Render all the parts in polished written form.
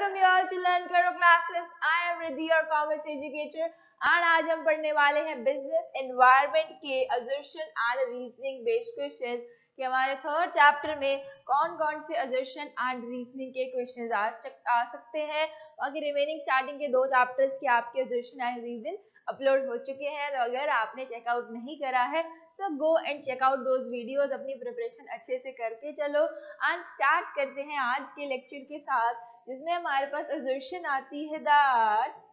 Welcome you all to Learn Karo classes. I am Riddhi, your commerce educator, and आज हम पढ़ने वाले हैं बिजनेस एनवायरनमेंट के assertion and reasoning based questions कि हमारे थर्ड चैप्टर में कौन कौन से assertion and reasoning के क्वेश्चंस आ सकते हैं। बाकी रिमेनिंग स्टार्टिंग के दो चैप्टर्स के आपके assertion and reason अपलोड हो चुके हैं, तो अगर आपने चेकआउट नहीं करा है so go and check out those videos, अपनी प्रिपरेशन अच्छे से करके चलो। एंड स्टार्ट करते हैं आज के लेक्चर के साथ, जिसमें हमारे पास assertion आती है that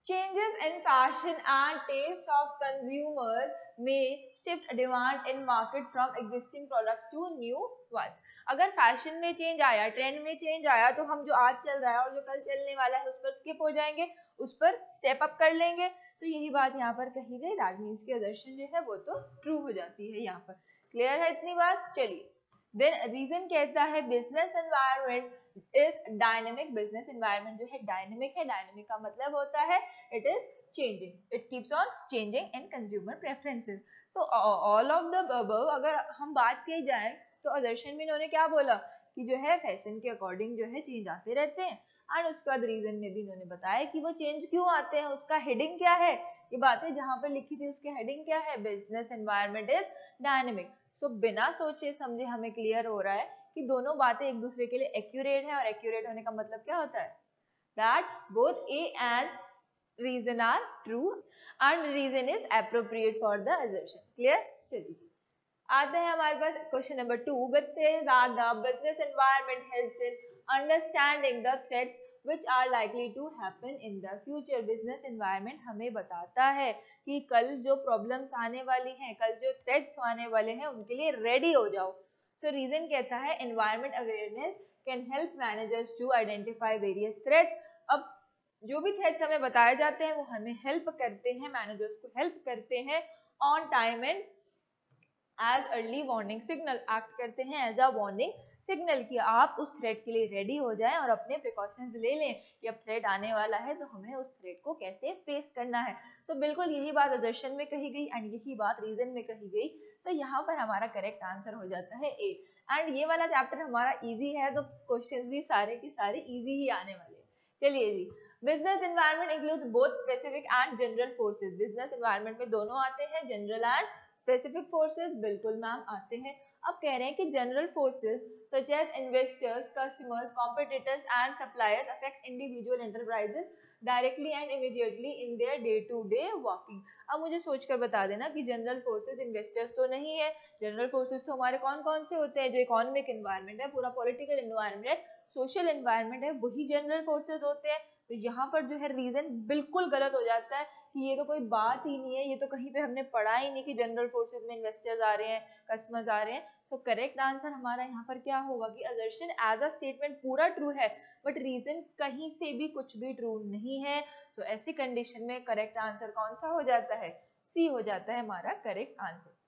changes in fashion and taste of consumers may shift demand in market from existing products to new ones। अगर फैशन में चेंज आया, ट्रेंड में चेंज आया, तो हम जो आज चल रहा है और जो कल चलने वाला है उस पर स्किप हो जाएंगे, उस पर स्टेप अप कर लेंगे। तो यही बात यहाँ पर कही गई, दैट मीन्स की assertion जो है वो तो ट्रू हो जाती है। यहाँ पर क्लियर है इतनी बात। चलिए देन रीजन कहता है business environment is dynamic. Business environment जो है डायनेमिक है। डायनेमिक का मतलब होता है it is changing, it keeps on changing in consumer preferences. तो ऑल ऑफ द अबव अगर हम बात की जाए तो assertion में इन्होंने क्या बोला कि जो है फैशन के अकॉर्डिंग जो है चेंज आते रहते हैं, एंड उसके बाद रीजन में भी इन्होंने बताया कि वो चेंज क्यों आते हैं, उसका हेडिंग क्या है। ये बातें जहां पर लिखी थी उसके हेडिंग क्या है, बिजनेस एनवायरनमेंट इज डायनेमिक। सो बिना सोचे समझे हमें क्लियर हो रहा है कि दोनों बातें एक दूसरे के लिए एक्यूरेट है, और एक्यूरेट होने का मतलब क्या होता है, that both A and reason are true and reason is appropriate for the assertion। Clear. चलिए आते हैं हमारे पास question number 2, which says that the business environment helps in understanding the threats which are likely to happen in the future। Business environment हमें बताता है कि कल जो प्रॉब्लम्स आने वाली हैं, कल जो थ्रेट्स आने वाले हैं, उनके लिए रेडी हो जाओ। सो रीजन कहता है environment awareness can help managers to identify various threats. अब जो भी थ्रेट्स हमें बताए जाते हैं वो हमें हेल्प करते हैं, मैनेजर्स को हेल्प करते हैं on time and as early warning signal, act करते हैं एज अ वार्निंग सिग्नल कि आप उस थ्रेट के लिए रेडी हो जाएं और अपने प्रिकॉशंस ले लें कि अब थ्रेट आने वाला है तो हमें उस थ्रेट को कैसे फेस करना है। तो बिल्कुल यही बात assertion में कही गई एंड यही बात रीजन में कही गई। तो यहाँ पर हमारा करेक्ट आंसर हो जाता है ए। एंड ये वाला चैप्टर हमारा इजी है, तो क्वेश्चंस भी सारे के सारे इजी ही आने वाले हैं। चलिए जी, business environment includes both specific and general forces. Business environment में दोनों आते हैं, जनरल एंड स्पेसिफिक फोर्सेस। बिल्कुल मैम आते हैं। अब कह रहे हैं कि general forces such as investors, customers, competitors and suppliers affect individual enterprises directly and immediately in their day-to-day working। अब मुझे सोचकर बता देना कि जनरल फोर्सेस इन्वेस्टर्स तो नहीं है। जनरल फोर्सेस तो हमारे कौन कौन से होते हैं, जो इकोनॉमिक एनवायरनमेंट है, पूरा पॉलिटिकल एनवायरनमेंट है, सोशल एनवायरनमेंट है, वही जनरल फोर्सेस होते हैं। तो यहाँ पर जो है रीजन बिल्कुल गलत हो जाता है कि ये तो कोई बात ही नहीं है, ये तो कहीं पे हमने पढ़ा ही नहीं कि जनरल फोर्सेस में इन्वेस्टर्स आ रहे हैं, कस्टमर्स आ रहे हैं। तो करेक्ट आंसर हमारा यहाँ पर क्या होगा कि assertion एज अ स्टेटमेंट पूरा ट्रू है, बट रीजन कहीं से भी कुछ भी ट्रू नहीं है। सो ऐसी कंडीशन में करेक्ट आंसर कौन सा हो जाता है, सी हो जाता है हमारा करेक्ट आंसर।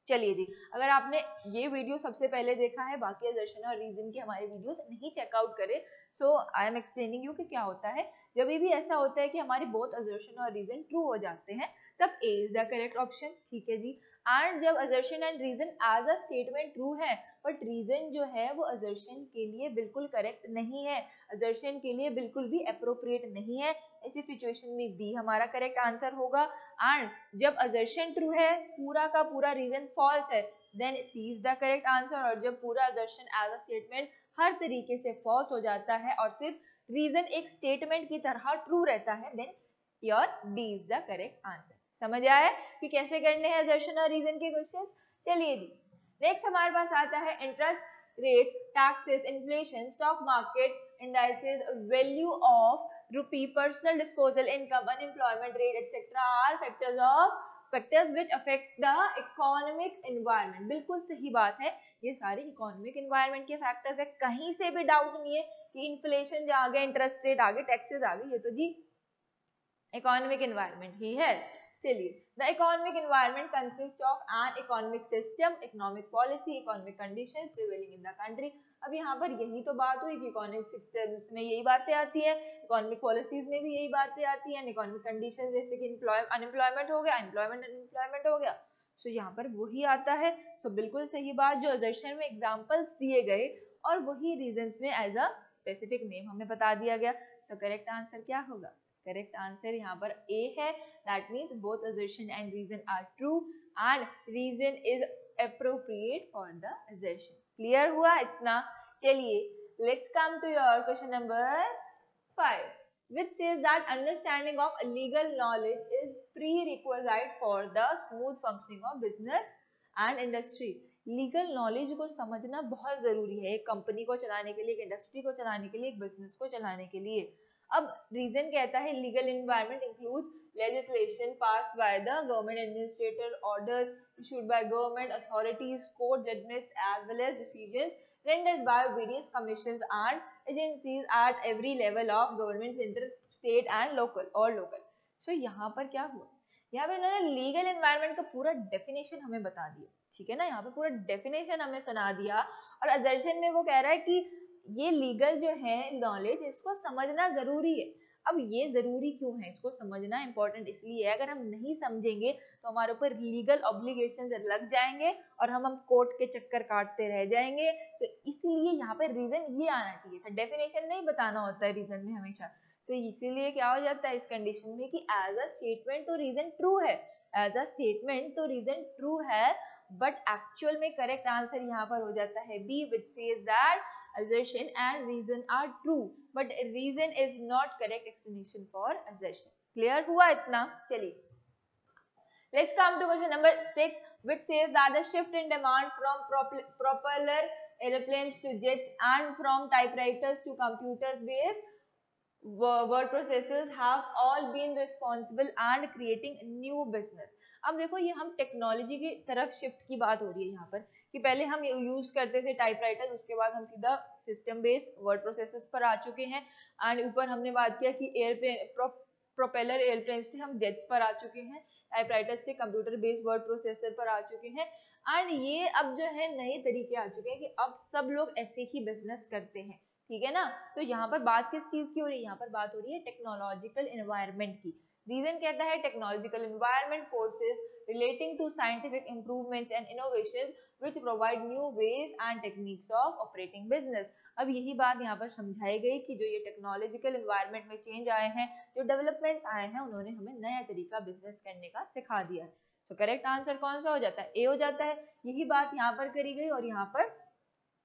चलिए जी, अगर आपने ये वीडियो सबसे पहले देखा है, बाकी assertion और रीजन की हमारी वीडियोस नहीं चेकआउट करे, सो आई एम एक्सप्लेनिंग यू कि क्या होता है जब भी ऐसा होता है कि हमारी बोथ assertion और रीजन ट्रू हो जाते हैं, तब A is the correct option. ठीक है जी। एंड जब assertion and reason as a statement true है, बट रीजन जो है वो assertion के लिए बिल्कुल करेक्ट नहीं है, assertion के लिए बिल्कुल भी अप्रोप्रिएट नहीं है, ऐसी सिचुएशन में बी हमारा करेक्ट आंसर होगा। एंड जब assertion ट्रू है, पूरा का पूरा रीजन फॉल्स है, then C is the correct answer. और जब पूरा assertion एज अ स्टेटमेंट हर तरीके से फॉल्स हो जाता है और सिर्फ रीजन एक स्टेटमेंट की तरह ट्रू रहता है, then your D is the correct answer. समझ आया कि कैसे करने हैं assertion और रीजन के क्वेश्चन। चलिए जी, नेक्स्ट हमारे पास आता है interest rates, taxes, inflation, stock market indices, value of rupee, personal disposal income, unemployment rate etcetera are factors which affect the economic environment. बिल्कुल सही बात है, ये सारे इकोनॉमिक एनवायरनमेंट के फैक्टर्स है, कहीं से भी डाउट नहीं है कि इन्फ्लेशन आ गया, इंटरेस्ट रेट आ गए, टैक्सेस आ गए, ये तो जी इकोनॉमिक एनवायरनमेंट ही है। चलिए, the economic environment consist of an economic system, economic policy, economic conditions prevailing in the country. अब यहाँ पर यही तो बात हुई कि इकोनॉमिक सिस्टम्स में यही बातें आती हैं, इकोनॉमिक पॉलिसीज में भी यही बातें आती हैं, इकोनॉमिक कंडीशंस जैसे कि अनएम्प्लॉयमेंट हो गया, एम्प्लॉयमेंट हो गया, सो यहाँ पर वही आता है। सो बिल्कुल सही बात, जो assertion में एग्जाम्पल्स दिए गए और वही रीजंस में एज अ स्पेसिफिक नेम हमें बता दिया गया। सो करेक्ट आंसर क्या होगा? करेक्ट आंसर यहाँ पर ए है, that means both assertion and reason are true and reason is appropriate for the assertion. Clear हुआ इतना? चलिए let's come to your question number 5, which says that understanding of legal knowledge is prerequisite for the smooth functioning of business and industry. Legal knowledge को समझना बहुत जरूरी है एक company को चलाने के लिए, एक इंडस्ट्री को चलाने के लिए, एक बिजनेस को चलाने के लिए। अब रीजन कहता है legal environment includes legislation passed by the government administrator, orders issued by government authorities, court judgments, as well as decisions rendered by various commissions and agencies at every level of government, center, state and local. So यहाँ पर क्या हुआ? यहाँ पर इन्होंने legal environment का पूरा definition हमें बता दिया, ठीक है ना, यहाँ पे पूरा डेफिनेशन हमें सुना दिया और असर्शन में वो कह रहा है कि ये लीगल जो है नॉलेज इसको समझना जरूरी है। अब ये जरूरी क्यों है? इसको समझना इंपॉर्टेंट इसलिए है, अगर हम नहीं समझेंगे तो हमारे ऊपर लीगल ऑब्लिगेशन लग जाएंगे और हम कोर्ट के चक्कर काटते रह जाएंगे। तो इसलिए यहाँ पे रीजन ये आना चाहिए था, डेफिनेशन नहीं बताना होता है रीजन में हमेशा। तो इसीलिए क्या हो जाता है इस कंडीशन में कि एज अ स्टेटमेंट तो रीजन ट्रू है, एज अ स्टेटमेंट तो रीजन ट्रू है, बट एक्चुअल में करेक्ट आंसर यहाँ पर हो जाता है B, which says that assertion and reason are true but reason is not correct explanation for assertion. Clear हुआ इतना? चलिए let's come to question number 6, which says that the shift in demand from propeller airplanes to jets and from typewriters to computers based word processors have all been responsible and creating new business. अब देखो ये हम technology की तरफ shift की बात हो रही है यहाँ पर कि पहले हम यूज करते थे टाइपराइटर, उसके बाद हम सीधा सिस्टम बेस्ड वर्ड प्रोसेसर्स पर आ चुके हैं एंड ऊपर हमने बात किया कि एयरप्लेन प्रोपेलर एयरप्लेन्स थे, हम जेट्स पर आ चुके हैं, टाइपराइटर से कंप्यूटर बेस्ड वर्ड प्रोसेसर पर आ चुके हैं एंड ये अब जो है नए तरीके आ चुके हैं कि अब सब लोग ऐसे ही बिजनेस करते हैं, ठीक है ना। तो यहाँ पर बात किस चीज की हो रही है? यहाँ पर बात हो रही है टेक्नोलॉजिकल एनवायरनमेंट की। रीजन कहता है technological environment forces relating to scientific improvements and innovations which provide new ways and techniques of operating business. अब यही बात यहाँ पर समझाई गई कि जो ये टेक्नोलॉजिकल एनवायरनमेंट में चेंज आए हैं, जो डेवलपमेंट्स आए हैं, उन्होंने हमें नया तरीका बिजनेस करने का सिखा दिया है। तो करेक्ट आंसर कौन सा हो जाता है? ए हो जाता है। यही बात यहाँ पर करी गई और यहाँ पर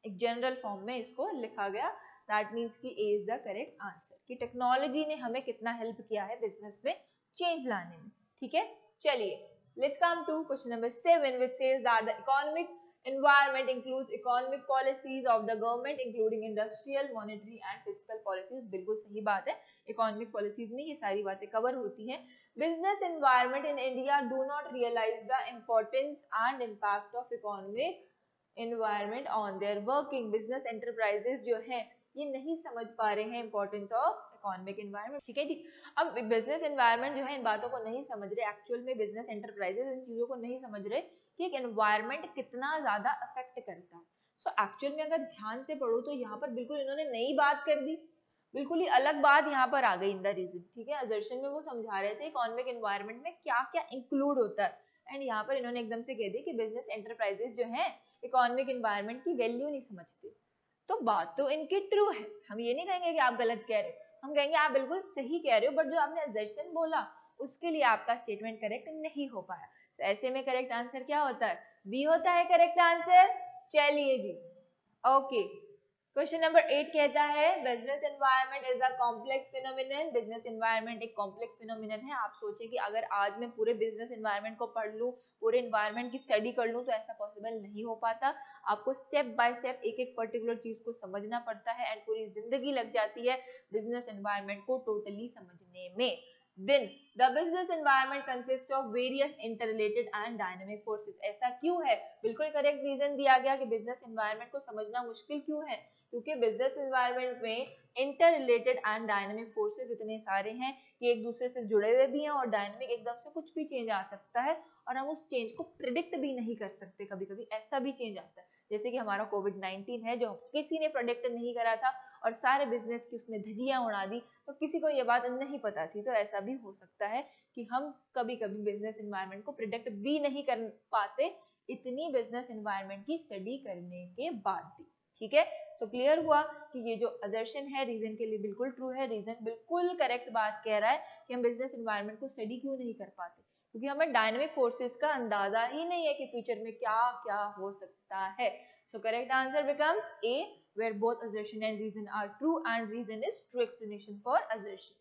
एक जनरल फॉर्म में इसको लिखा गया, दैट मीन्स कि ए इज द करेक्ट आंसर, कि टेक्नोलॉजी ने हमें कितना हेल्प किया है बिजनेस में चेंज लाने में, ठीक है। चलिए let's come to question number 7, which says that the economic environment includes economic policies of the government including industrial, monetary and fiscal policies. बिल्कुल सही बात है, economic policies में ये सारी बातें कवर होती हैं। business environment in India do not realize the importance and impact of economic environment on their working. business enterprises जो है ये नहीं समझ पा रहे हैं इंपॉर्टेंस ऑफ इकोनॉमिक एनवायरनमेंट, ठीक है जी। अब बिजनेस एनवायरनमेंट जो है इन बातों को नहीं समझ रहे, एक्चुअल में बिजनेस एंटरप्राइजेस इन चीजों को नहीं समझ रहे कि एक एनवायरनमेंट कितना ज्यादा अफेक्ट करता है। सो एक्चुअल में अगर ध्यान से पढ़ो तो यहाँ पर बिल्कुल इन्होंने नई बात कर दी, बिल्कुल ही अलग बात यहाँ पर आ गई इन द रीजन, ठीक है। असर्शन में वो समझा रहे थे इकोनॉमिक एनवायरनमेंट में क्या क्या इंक्लूड होता है एंड यहाँ पर इन्होंने एकदम से कह दी कि बिजनेस एंटरप्राइजेस जो है इकोनॉमिक एनवायरनमेंट की वैल्यू नहीं समझते। तो बात तो इनकी ट्रू है, हम ये नहीं कहेंगे कि आप गलत कह रहे हो, हम कहेंगे आप बिल्कुल सही कह रहे हो, बट जो आपने असर्शन बोला उसके लिए आपका स्टेटमेंट करेक्ट नहीं हो पाया। तो ऐसे में करेक्ट आंसर क्या होता है? बी होता है करेक्ट आंसर। चलिए जी, ओके। क्वेश्चन नंबर 8 कहता है business environment is a complex phenomenon. Business environment एक कॉम्प्लेक्स फिनोमिनन है। आप सोचें कि अगर आज मैं पूरे बिजनेस एनवायरनमेंट को पढ़ लूं, पूरे एनवायरनमेंट की स्टडी कर लूं, तो ऐसा पॉसिबल नहीं हो पाता। आपको स्टेप बाय स्टेप एक एक पर्टिकुलर चीज को समझना पड़ता है एंड पूरी जिंदगी लग जाती है बिजनेस एनवायरनमेंट को टोटली समझने में। Then the business environment consists of various interrelated and dynamic forces. ऐसा क्यों है? बिल्कुल करेक्ट रीजन दिया गया कि बिजनेस एनवायरनमेंट को समझना मुश्किल क्यों है, क्योंकि बिजनेस एनवायरनमेंट में inter related and dynamic forces इतने सारे हैं कि एक दूसरे से जुड़े हुए भी हैं और डायनेमिक एकदम से कुछ भी चेंज आ सकता है और हम उस चेंज को प्रिडिक्ट भी नहीं कर सकते। कभी कभी ऐसा भी चेंज आता है, जैसे कि हमारा कोविड-19 है जो किसी ने प्रेडिक्ट नहीं करा था और सारे बिजनेस की उसने धज्जियां उड़ा दी, तो किसी को ये बात नहीं पता थी। तो ऐसा भी हो सकता है कि हम कभी कभी बिजनेस एनवायरनमेंट को प्रिडिक्ट भी नहीं कर पाते इतनी बिजनेस एनवायरनमेंट की स्टडी करने के बाद भी, ठीक है, तो क्लियर हुआ कि ये जो असर्शन है रीजन के लिए बिल्कुल ट्रू है, रीजन बिल्कुल करेक्ट बात कह रहा है कि हम बिजनेस एनवायरनमेंट को स्टडी क्यों नहीं कर पाते, क्योंकि हमें डायनेमिक फोर्सेस का अंदाजा ही नहीं है कि फ्यूचर में क्या क्या हो सकता है। So correct answer becomes a, where both assertion and reason are true and reason is true explanation for assertion.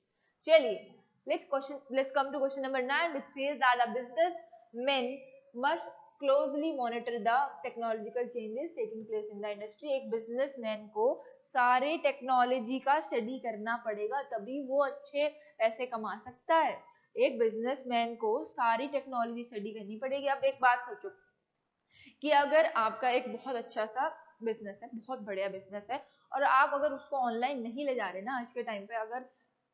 चलिए let's come to question number 9, which says that a businessman must closely monitor the technological changes taking place in the industry. एक businessman को सारे technology का study करना पड़ेगा, तभी वो अच्छे पैसे कमा सकता है। एक बिजनेसमैन को सारी टेक्नोलॉजी स्टडी करनी पड़ेगी। अब एक बात सोचो कि अगर आपका एक बहुत अच्छा सा बिजनेस है, बहुत बढ़िया बिजनेस है, और आप अगर उसको ऑनलाइन नहीं ले जा रहे ना, आज के टाइम पे अगर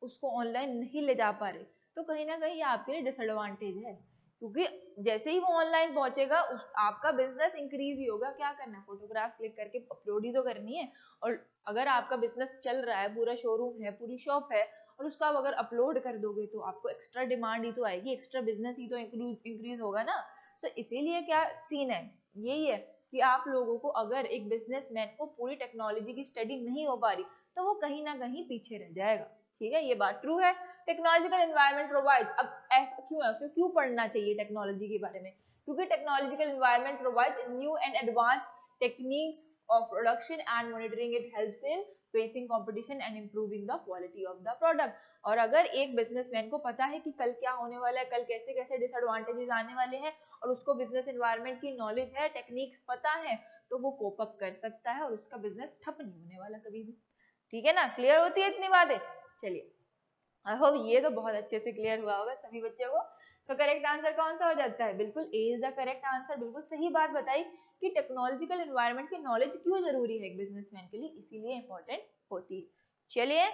उसको ऑनलाइन नहीं ले जा पा रहे, तो कहीं ना कहीं आपके लिए डिसएडवांटेज है, क्योंकि जैसे ही वो ऑनलाइन पहुंचेगा आपका बिजनेस इंक्रीज ही होगा। क्या करना है, फोटोग्राफ्स क्लिक करके अपलोड ही तो करनी है। और अगर आपका बिजनेस चल रहा है, पूरा शोरूम है, पूरी शॉप है, और उसको आप अगर अपलोड कर दोगे तो आपको एक्स्ट्रा डिमांड ही तो आएगी, एक्स्ट्रा बिजनेस ही तो इंक्रीज होगा ना। तो इसीलिए क्या सीन है, यही है कि आप लोगों को अगर एक बिजनेसमैन को पूरी टेक्नोलॉजी की स्टडी नहीं हो पा रही, तो वो कहीं ना कहीं पीछे रह जाएगा। ठीक है, ये बात ट्रू है। टेक्नोलॉजिकल एनवायरनमेंट प्रोवाइड, अब ऐसा क्यों है, उसे क्यों पढ़ना चाहिए टेक्नोलॉजी के बारे में, क्योंकि technological environment provides new and advance techniques of production and monitoring, it helps in facing competition and improving the quality of the product. और अगर एक बिजनेसमैन को पता है कि कल क्या होने वाला है, कल कैसे कैसे डिसएडवांटेजेस आने वाले हैं, और उसको बिजनेस एनवायरनमेंट की नॉलेज है, टेक्निक्स पता है, तो वो कोप अप कर सकता है और उसका बिजनेस ठप नहीं होने वाला कभी भी। ठीक है ना, क्लियर होती है इतनी बातें। चलिए, आई होप ये तो बहुत अच्छे से क्लियर हुआ होगा सभी बच्चों को। सो करेक्ट आंसर कौन सा हो जाता है, बिल्कुल ए इज द करेक्ट आंसर। बिल्कुल सही बात बताई कि टेक्नोलॉजिकल एनवायरनमेंट की नॉलेज क्यों जरूरी है एक बिजनेसमैन के लिए, इसीलिए इंपॉर्टेंट होती है। चलिए,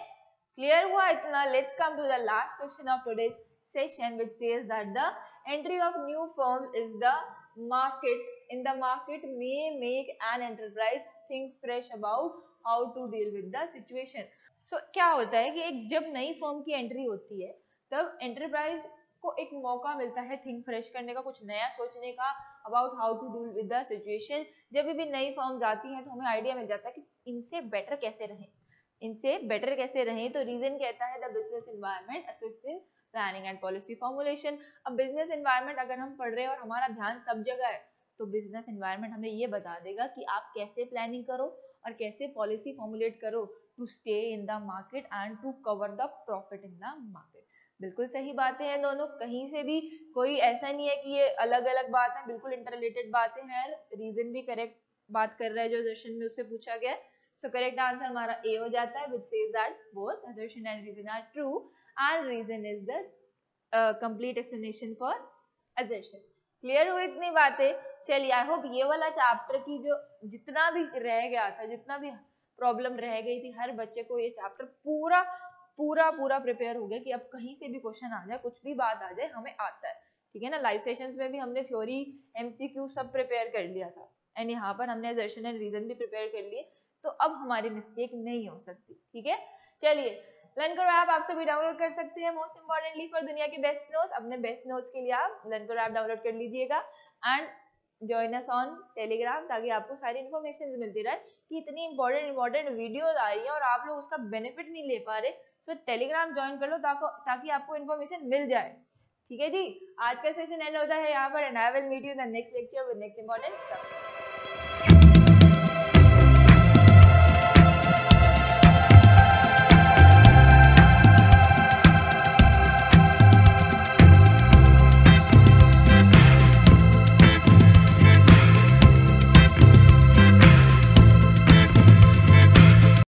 क्लियर हुआ इतना। Let's come to the last question of today's session, which says that the entry of new firms is the market may make an enterprise think fresh about how to deal with the situation. So क्या होता है कि एक जब नई firm की entry होती है, तब एंटरप्राइज को एक मौका मिलता है थिंक फ्रेश करने का, कुछ नया सोचने का, about how to deal with the situation. जब भी नई फर्म्स आती हैं तो हमें आइडिया मिल जाता है कि इनसे बेटर कैसे रहें। तो रीजन कहता है the business environment assist in planning and policy formulation. अब बिजनेस एनवायरनमेंट अगर हम पढ़ रहे हैं और हमारा ध्यान सब जगह है, तो बिजनेस एनवायरनमेंट हमें ये बता देगा कि आप कैसे प्लानिंग करो और कैसे पॉलिसी फॉर्मुलेट करो to stay in the market and to cover the profit in the market. बिल्कुल सही बातें हैं दोनों, कहीं से भी कोई ऐसा नहीं है कि ये अलग अलग बात है, बिल्कुल इंटररिलेटेड बातें हैं। रीजन भी करेक्ट बात कर रहा है जो सेशन में उससे पूछा गया। सो करेक्ट आंसर हमारा ए हो जाता है, which says that both assertion and reason are true and reason is the complete explanation for assertion. Clear हुई इतनी बातें। चलिए, आई होप ये वाला चैप्टर की जो जितना भी रह गया था, जितना भी प्रॉब्लम रह गई थी, हर बच्चे को ये चैप्टर पूरा पूरा पूरा प्रिपेयर हो गया कि अब कहीं से भी क्वेश्चन आ जाए, कुछ भी बात आ जाए, हमें आता है। ठीक है ना, लाइव सेशंस में भी हमने थ्योरी, एमसीक्यू सब प्रिपेयर कर लिया था, एंड यहाँ पर हमने assertion एंड रीजन भी प्रिपेयर कर लिए, तो अब हमारी मिस्टेक नहीं हो सकती। ठीक है, चलिए, लर्नकर ऐप आप सभी डाउनलोड कर सकते हैं। मोस्ट इंपॉर्टेंटली फॉर दुनिया के बेस्ट नोट्स, अपने बेस्ट नोट्स के लिए आप लर्नकर ऐप डाउनलोड कर लीजिएगा and join us on Telegram, ताकि आपको सारी इन्फॉर्मेशन मिलती रहे कि इतनी इंपॉर्टेंट वीडियोस आ रही है और आप लोग उसका बेनिफिट नहीं ले पा रहे। सो टेलीग्राम ज्वाइन कर लो ताकि आपको इन्फॉर्मेशन मिल जाए। ठीक है जी, आज का सेशन एंड होता है यहाँ पर, and I will meet you in the next lecture with next important topic.